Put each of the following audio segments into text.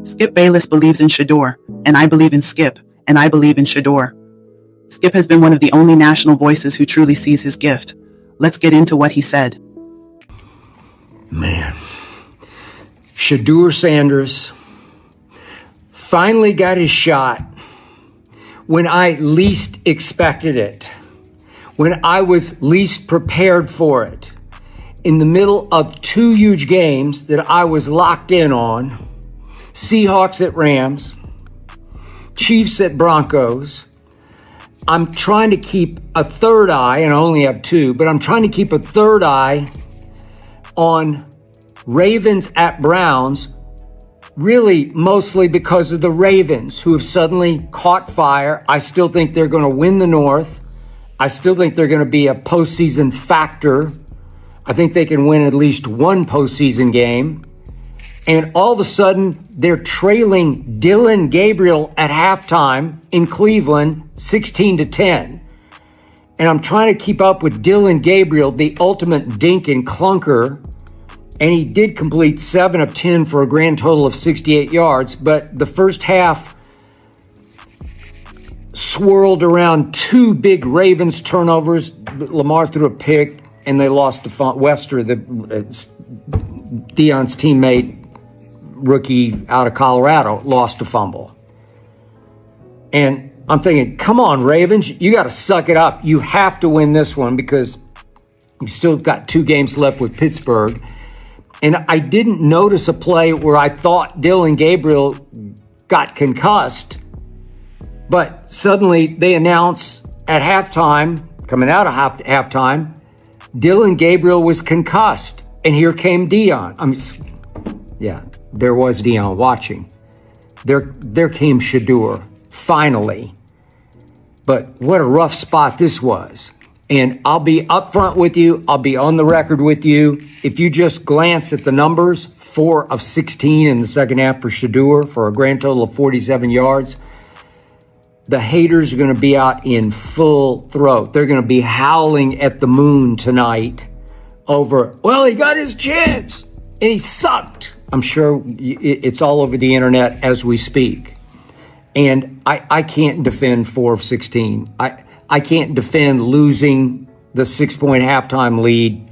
Skip Bayless believes in Shedeur, and I believe in Skip, and I believe in Shedeur. Skip has been one of the only national voices who truly sees his gift. Let's get into what he said. Man, Shedeur Sanders finally got his shot when I least expected it, when I was least prepared for it, in the middle of two huge games that I was locked in on, Seahawks at Rams, Chiefs at Broncos. I'm trying to keep a third eye, and I only have two, but I'm trying to keep a third eye on Ravens at Browns, really mostly because of the Ravens, who have suddenly caught fire. I still think they're going to win the North. I still think they're going to be a postseason factor. I think they can win at least one postseason game. And all of a sudden, they're trailing Dillon Gabriel at halftime in Cleveland, 16-10. And I'm trying to keep up with Dillon Gabriel, the ultimate dink and clunker. And he did complete 7 of 10 for a grand total of 68 yards. But the first half swirled around two big Ravens turnovers. Lamar threw a pick, and they lost to Wester, Deion's teammate, rookie out of Colorado, lost a fumble. And I'm thinking, come on, Ravens, you got to suck it up. You have to win this one because you've still got 2 games left with Pittsburgh. And I didn't notice a play where I thought Dillon Gabriel got concussed, but suddenly they announce at halftime, coming out of halftime, Dillon Gabriel was concussed. And here came Deion. There was Deion watching. There came Shedeur, finally. But what a rough spot this was. And I'll be upfront with you. I'll be on the record with you. If you just glance at the numbers, 4 of 16 in the second half for Shedeur for a grand total of 47 yards, the haters are going to be out in full throat. They're going to be howling at the moon tonight over, well, he got his chance and he sucked. I'm sure it's all over the internet as we speak. And I can't defend 4 of 16. I can't defend losing the 6-point halftime lead,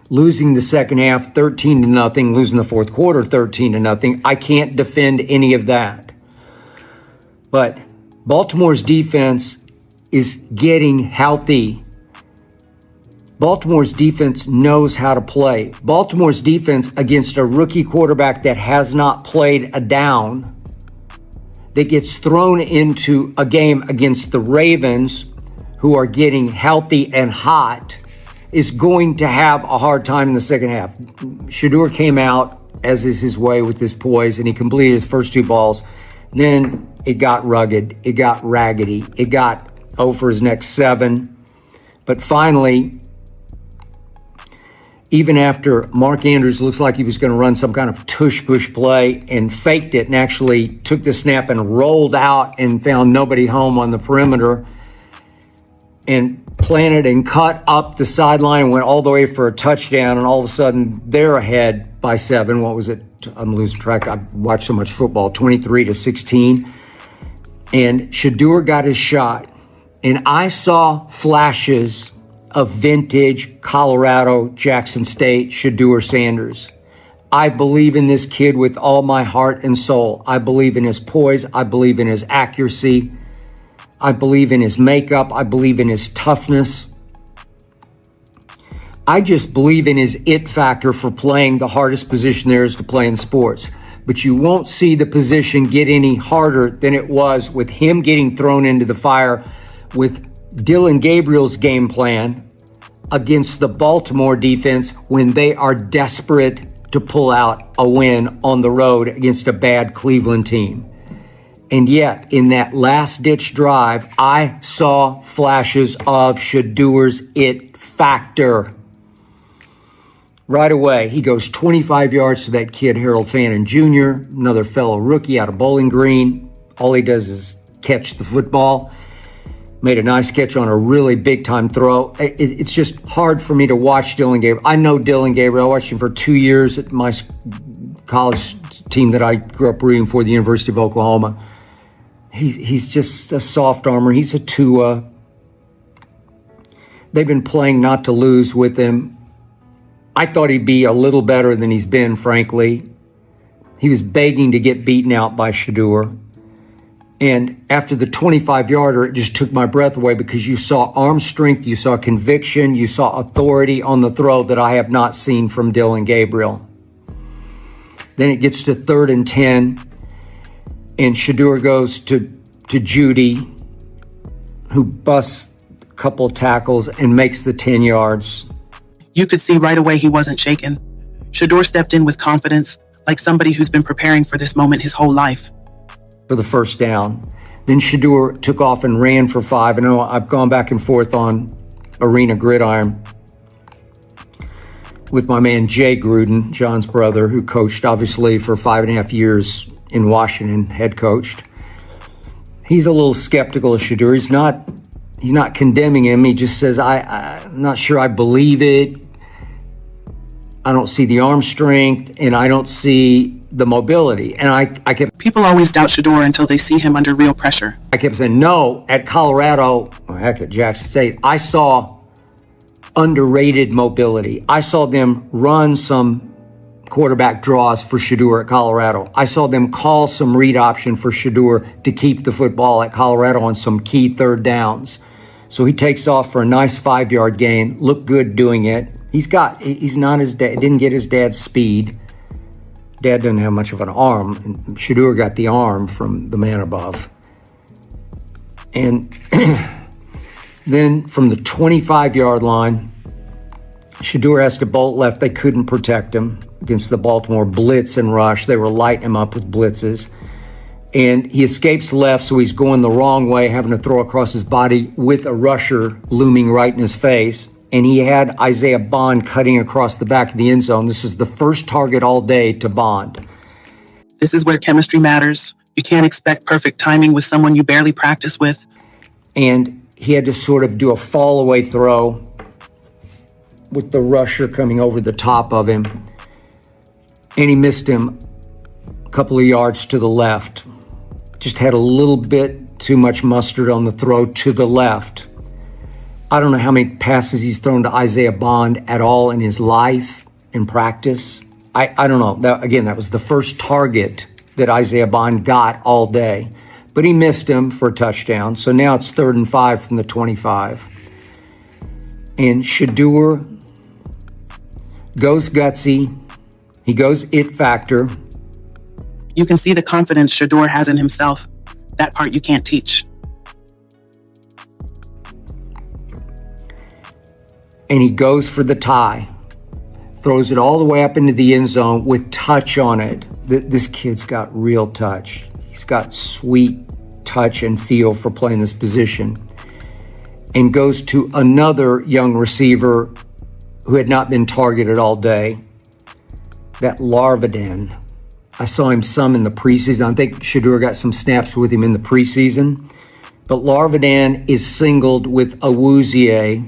losing the second half 13-0, losing the fourth quarter 13-0. I can't defend any of that. But Baltimore's defense is getting healthy. Baltimore's defense knows how to play. Baltimore's defense against a rookie quarterback that has not played a down, that gets thrown into a game against the Ravens, who are getting healthy and hot, is going to have a hard time in the second half. Shedeur came out, as is his way, with his poise, and he completed his first 2 balls. Then it got rugged. It got raggedy. It got for his next 7. But finally, even after Mark Andrews looks like he was going to run some kind of tush-push play and faked it and actually took the snap and rolled out and found nobody home on the perimeter and planted and cut up the sideline and went all the way for a touchdown, and all of a sudden they're ahead by 7. What was it? I'm losing track. I've watched so much football. 23-16. And Shedeur got his shot. And I saw flashes of vintage Colorado, Jackson State, Shedeur Sanders. I believe in this kid with all my heart and soul. I believe in his poise. I believe in his accuracy. I believe in his makeup. I believe in his toughness. I just believe in his it factor for playing the hardest position there is to play in sports. But you won't see the position get any harder than it was with him getting thrown into the fire with Dillon Gabriel's game plan against the Baltimore defense when they are desperate to pull out a win on the road against a bad Cleveland team. And yet, in that last-ditch drive, I saw flashes of Shedeur's it factor. Right away, he goes 25 yards to that kid, Harold Fannin Jr., another fellow rookie out of Bowling Green. All he does is catch the football. Made a nice catch on a really big-time throw. It's just hard for me to watch Dillon Gabriel. I know Dillon Gabriel. I watched him for 2 years at my college team that I grew up rooting for, the University of Oklahoma. He's just a soft armor. He's a Tua. They've been playing not to lose with him. I thought he'd be a little better than he's been, frankly. He was begging to get beaten out by Shedeur. And after the 25-yarder, it just took my breath away because you saw arm strength, you saw conviction, you saw authority on the throw that I have not seen from Dillon Gabriel. Then it gets to 3rd and 10, and Shedeur goes to Judy, who busts a couple of tackles and makes the 10 yards. You could see right away he wasn't shaken. Shedeur stepped in with confidence, like somebody who's been preparing for this moment his whole life. For the first down. Then Shedeur took off and ran for 5. I know I've gone back and forth on Arena Gridiron with my man Jay Gruden, John's brother, who coached obviously for 5.5 years in Washington, head coached. He's a little skeptical of Shedeur. He's not condemning him. He just says, I'm not sure I believe it. I don't see the arm strength, and I don't see the mobility. And I kept... People always doubt Shedeur until they see him under real pressure. I kept saying, no, at Colorado, or heck, at Jackson State, I saw underrated mobility. I saw them run some quarterback draws for Shedeur at Colorado. I saw them call some read option for Shedeur to keep the football at Colorado on some key 3rd downs. So he takes off for a nice 5-yard gain, looked good doing it. He's not his dad, didn't get his dad's speed. Dad didn't have much of an arm. And Shedeur got the arm from the man above. And then from the 25-yard line, Shedeur has to bolt left. They couldn't protect him against the Baltimore blitz and rush. They were lighting him up with blitzes. And he escapes left, so he's going the wrong way, having to throw across his body with a rusher looming right in his face. And he had Isaiah Bond cutting across the back of the end zone. This is the first target all day to Bond. This is where chemistry matters. You can't expect perfect timing with someone you barely practice with. And he had to sort of do a fall-away throw with the rusher coming over the top of him. And he missed him a couple of yards to the left. Just had a little bit too much mustard on the throw to the left. I don't know how many passes he's thrown to Isaiah Bond at all in his life, in practice. I don't know. That was the first target that Isaiah Bond got all day. But he missed him for a touchdown. So now it's 3rd and 5 from the 25. And Shedeur goes gutsy. He goes it factor. You can see the confidence Shedeur has in himself. That part you can't teach. And he goes for the tie. Throws it all the way up into the end zone with touch on it. This kid's got real touch. He's got sweet touch and feel for playing this position. And goes to another young receiver who had not been targeted all day. That Larvadin. I saw him some in the preseason. I think Shedeur got some snaps with him in the preseason. But Larvadin is singled with Awuzie,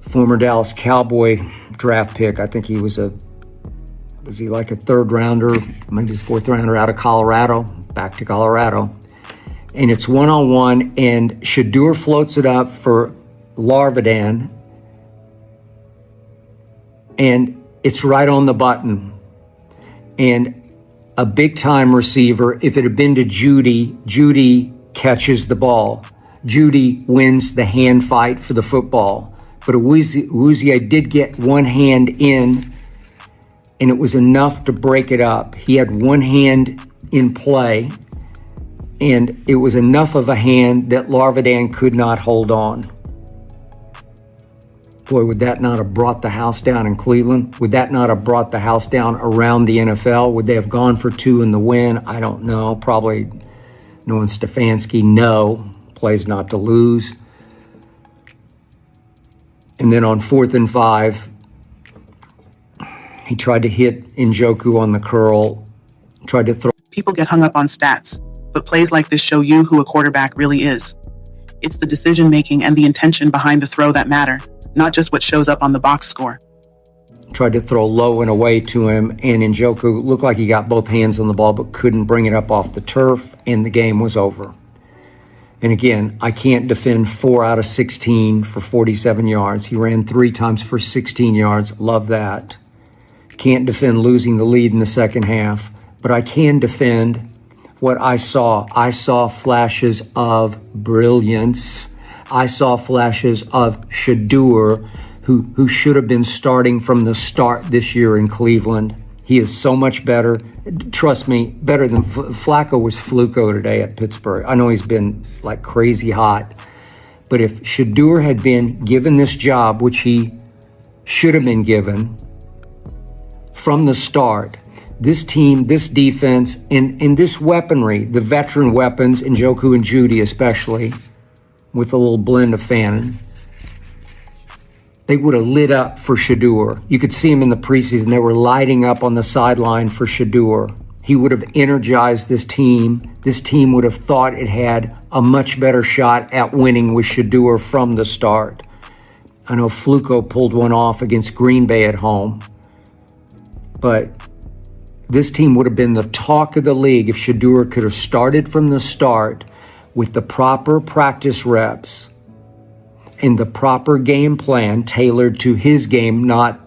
former Dallas Cowboy draft pick. I think he was he like a 3rd rounder, maybe 4th rounder out of Colorado, back to Colorado. And it's 1-on-1, and Shedeur floats it up for Larvadin, and it's right on the button. And a big-time receiver, if it had been to Judy, Judy catches the ball. Judy wins the hand fight for the football. But Awuzie did get one hand in, and it was enough to break it up. He had one hand in play, and it was enough of a hand that Larvadin could not hold on. Boy, would that not have brought the house down in Cleveland? Would that not have brought the house down around the NFL? Would they have gone for 2 in the win? I don't know. Probably knowing Stefanski, no. Plays not to lose. And then on 4th and 5, he tried to hit Njoku on the curl, tried to throw. People get hung up on stats, but plays like this show you who a quarterback really is. It's the decision-making and the intention behind the throw that matter, not just what shows up on the box score. tried to throw low and away to him, and Njoku looked like he got both hands on the ball but couldn't bring it up off the turf, and the game was over. And again, I can't defend 4 out of 16 for 47 yards. He ran 3 times for 16 yards. Love that. Can't defend losing the lead in the second half, but I can defend what I saw. I saw flashes of brilliance. I saw flashes of Shedeur, who should have been starting from the start this year in Cleveland. He is so much better. Trust me, better than Flacco was Fluco today at Pittsburgh. I know he's been like crazy hot, but if Shedeur had been given this job, which he should have been given from the start, this team, this defense, and this weaponry, the veteran weapons, Njoku and Judy especially, with a little blend of Fannin, they would have lit up for Shedeur. You could see him in the preseason. They were lighting up on the sideline for Shedeur. He would have energized this team. This team would have thought it had a much better shot at winning with Shedeur from the start. I know Fluco pulled one off against Green Bay at home, but this team would have been the talk of the league if Shedeur could have started from the start with the proper practice reps and the proper game plan tailored to his game, not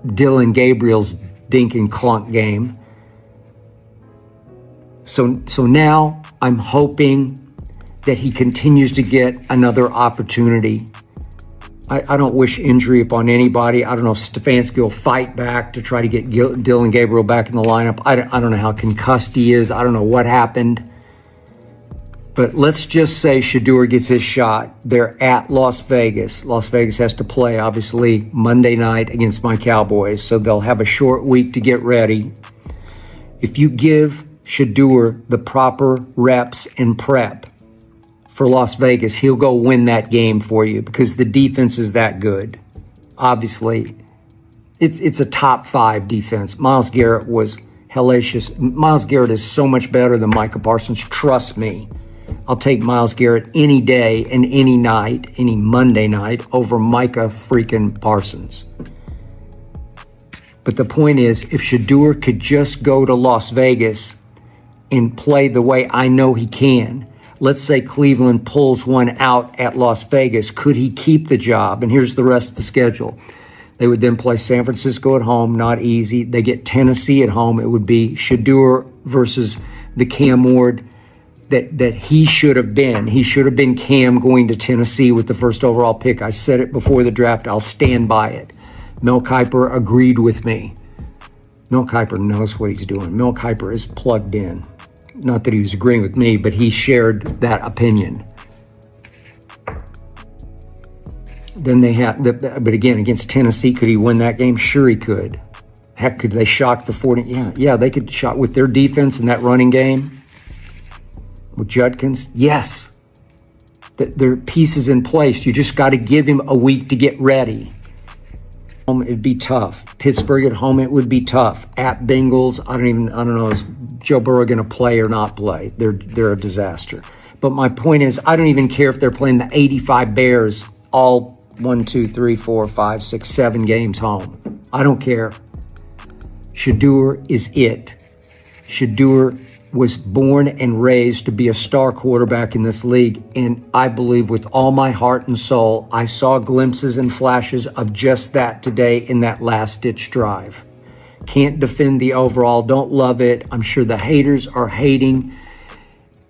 Dylan Gabriel's dink and clunk game. So now I'm hoping that he continues to get another opportunity. I don't wish injury upon anybody. I don't know if Stefanski will fight back to try to get Dylan Gabriel back in the lineup. I don't know how concussed he is. I don't know what happened. But let's just say Shedeur gets his shot. They're at Las Vegas. Las Vegas has to play, obviously, Monday night against my Cowboys, so they'll have a short week to get ready. If you give Shedeur the proper reps and prep for Las Vegas, he'll go win that game for you because the defense is that good. Obviously, it's a top 5 defense. Myles Garrett was hellacious. Myles Garrett is so much better than Micah Parsons. Trust me. I'll take Myles Garrett any day and any night, any Monday night, over Micah freaking Parsons. But the point is, if Shedeur could just go to Las Vegas and play the way I know he can, let's say Cleveland pulls one out at Las Vegas, could he keep the job? And here's the rest of the schedule. They would then play San Francisco at home, not easy. They get Tennessee at home. It would be Shedeur versus the Cam Ward that he should have been. He should have been Cam going to Tennessee with the first overall pick. I said it before the draft. I'll stand by it. Mel Kiper agreed with me. Mel Kiper knows what he's doing. Mel Kiper is plugged in. Not that he was agreeing with me, but he shared that opinion. Then they had, but again, against Tennessee, could he win that game? Sure he could. Heck, could they shock the 40? Yeah, they could shock with their defense and that running game. With Judkins, yes. There are pieces in place. You just got to give him a week to get ready. It'd be tough. Pittsburgh at home, it would be tough. At Bengals, I don't know, is Joe Burrow going to play or not play? They're a disaster. But my point is, I don't even care if they're playing the 85 Bears all 1, 2, 3, 4, 5, 6, 7 games home. I don't care. Shedeur is it. Shedeur was born and raised to be a star quarterback in this league, and I believe with all my heart and soul, I saw glimpses and flashes of just that today in that last-ditch drive. Can't defend the overall, don't love it. I'm sure the haters are hating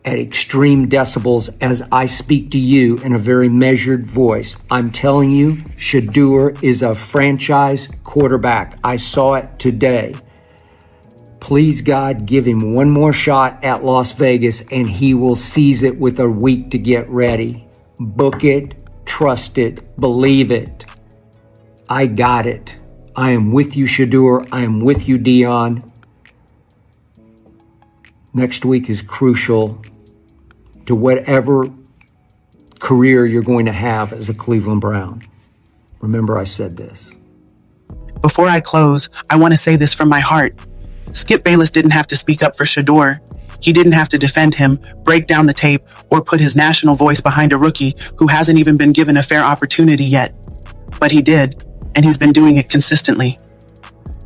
at extreme decibels as I speak to you in a very measured voice. I'm telling you, Shedeur is a franchise quarterback. I saw it today. Please, God, give him one more shot at Las Vegas, and he will seize it with a week to get ready. Book it, trust it, believe it. I got it. I am with you, Shedeur. I am with you, Dion. Next week is crucial to whatever career you're going to have as a Cleveland Brown. Remember, I said this. Before I close, I want to say this from my heart. Skip Bayless didn't have to speak up for Shedeur. He didn't have to defend him, break down the tape, or put his national voice behind a rookie who hasn't even been given a fair opportunity yet. But he did, and he's been doing it consistently.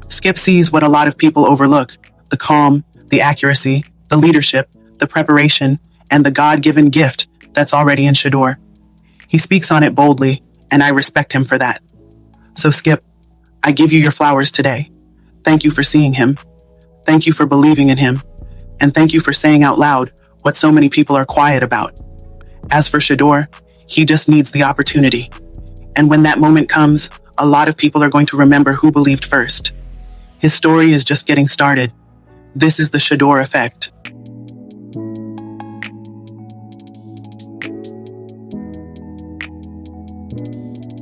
Skip sees what a lot of people overlook: the calm, the accuracy, the leadership, the preparation, and the God-given gift that's already in Shedeur. He speaks on it boldly, and I respect him for that. So Skip, I give you your flowers today. Thank you for seeing him. Thank you for believing in him. And thank you for saying out loud what so many people are quiet about. As for Shedeur, he just needs the opportunity. And when that moment comes, a lot of people are going to remember who believed first. His story is just getting started. This is the Shedeur effect.